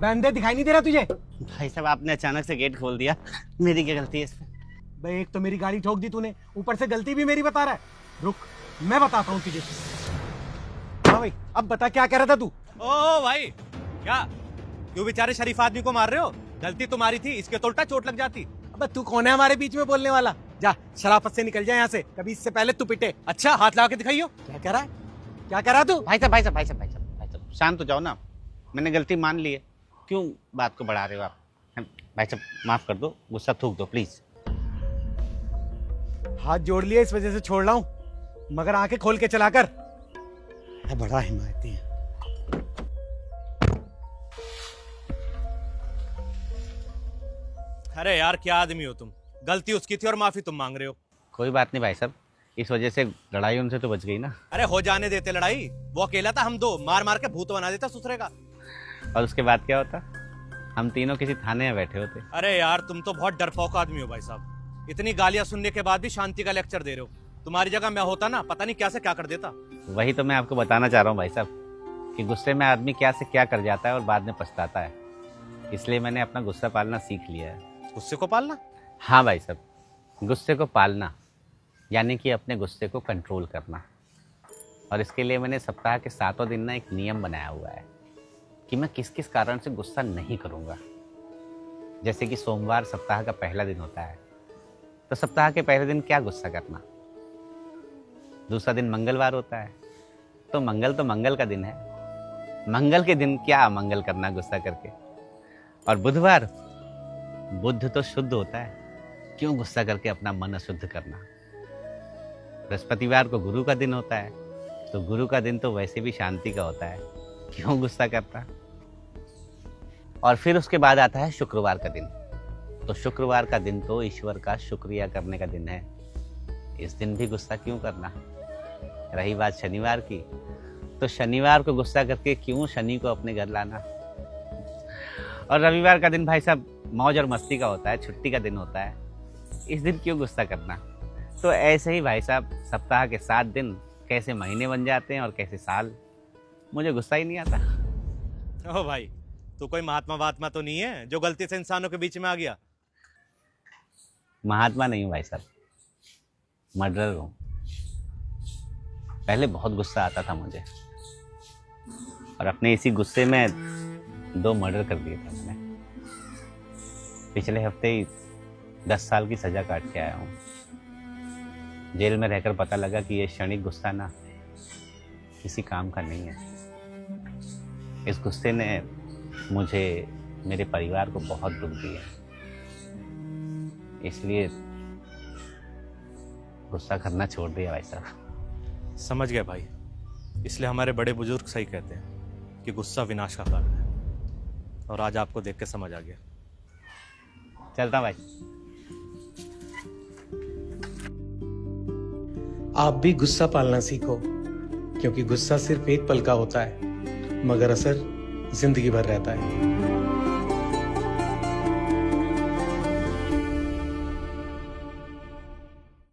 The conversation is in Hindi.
अबे अंधे दिखाई नहीं दे रहा तुझे? भाई साहब आपने अचानक से गेट खोल दिया, मेरी क्या गलती है इसमें? बे एक तो मेरी गाड़ी ठोक दी तूने, ऊपर से गलती भी मेरी बता रहा है। रुक मैं बताता हूँ तुझे। हाँ भाई अब बता क्या कह रहा था तू? ओ भाई क्या, क्यों बेचारे शरीफ आदमी को मार रहे हो? गलती तुम्हारी थी, इसके तो उल्टा चोट लग जाती। अबे तू कौन है हमारे बीच में बोलने वाला? जा शराफत से निकल जा यहाँ से, कभी इससे पहले तू पिटे। अच्छा हाथ लगा के दिखाइयो। क्या कह रहा है? क्या कह रहा तू? भाई साहब शांत हो जाओ ना, मैंने गलती मान ली है, क्यों बात को बढ़ा रहे हो आप? भाई साहब माफ कर दो, गुस्सा थूक दो प्लीज। हाथ जोड़ लिया इस वजह से छोड़ रहा हूँ, मगर आंखें खोल के चला कर। बड़ा हिमायती है। अरे यार क्या आदमी हो तुम, गलती उसकी थी और माफी तुम मांग रहे हो। कोई बात नहीं भाई साहब, इस वजह से लड़ाई उनसे तो बच गई ना। अरे हो जाने देते लड़ाई, वो अकेला था, हम दो मार मार के भूत बना देता ससुरे का। और उसके बाद क्या होता? हम तीनों किसी थाने में बैठे होते। अरे यार तुम तो बहुत डरपोक आदमी हो भाई साहब, इतनी गालियां सुनने के बाद भी शांति का लेक्चर दे रहे हो। तुम्हारी जगह मैं होता ना, पता नहीं क्या से क्या कर देता। वही तो मैं आपको बताना चाह रहा हूँ भाई साहब, कि गुस्से में आदमी क्या से क्या कर जाता है और बाद में पछताता है। इसलिए मैंने अपना गुस्सा पालना सीख लिया है। गुस्से को पालना? हाँ भाई साहब, गुस्से को पालना यानी कि अपने गुस्से को कंट्रोल करना। और इसके लिए मैंने सप्ताह के 7 दिन ना एक नियम बनाया हुआ है कि मैं किस किस कारण से गुस्सा नहीं करूँगा। जैसे कि सोमवार सप्ताह का पहला दिन होता है, तो सप्ताह के पहले दिन क्या गुस्सा करना। दूसरा दिन मंगलवार होता है, तो मंगल का दिन है, मंगल के दिन क्या अमंगल करना गुस्सा करके। और बुधवार, बुध तो शुद्ध होता है, क्यों गुस्सा करके अपना मन अशुद्ध करना। बृहस्पतिवार को गुरु का दिन होता है, तो गुरु का दिन तो वैसे भी शांति का होता है, क्यों गुस्सा करता। और फिर उसके बाद आता है शुक्रवार का दिन, तो शुक्रवार का दिन तो ईश्वर का शुक्रिया करने का दिन है, इस दिन भी गुस्सा क्यों करना। रही बात शनिवार की, तो शनिवार को गुस्सा करके क्यों शनि को अपने घर लाना। और रविवार का दिन भाई साहब मौज और मस्ती का होता है, छुट्टी का दिन होता है, इस दिन क्यों गुस्सा करना। तो ऐसे ही भाई साहब सप्ताह के 7 दिन कैसे महीने बन जाते हैं और कैसे साल, मुझे गुस्सा ही नहीं आता। ओ भाई तू कोई महात्मा वात्मा तो नहीं है जो गलती से इंसानों के बीच में आ गया? महात्मा नहीं हूँ भाई साहब, मर्डरर हूँ। पहले बहुत गुस्सा आता था मुझे, और अपने इसी गुस्से में 2 मर्डर कर दिए थे मैंने। पिछले हफ्ते ही 10 साल की सजा काट के आया हूँ। जेल में रहकर पता लगा कि ये क्षणिक गुस्सा ना किसी काम का नहीं है। इस गुस्से ने मुझे, मेरे परिवार को बहुत दुख दिया, इसलिए गुस्सा करना छोड़ दिया भाई साहब। समझ गया भाई, इसलिए हमारे बड़े बुजुर्ग सही कहते हैं कि गुस्सा विनाश का कारण है, और आज आपको देख के समझ आ गया। चलता भाई। आप भी गुस्सा पालना सीखो, क्योंकि गुस्सा सिर्फ एक पल का होता है, मगर असर जिंदगी भर रहता है।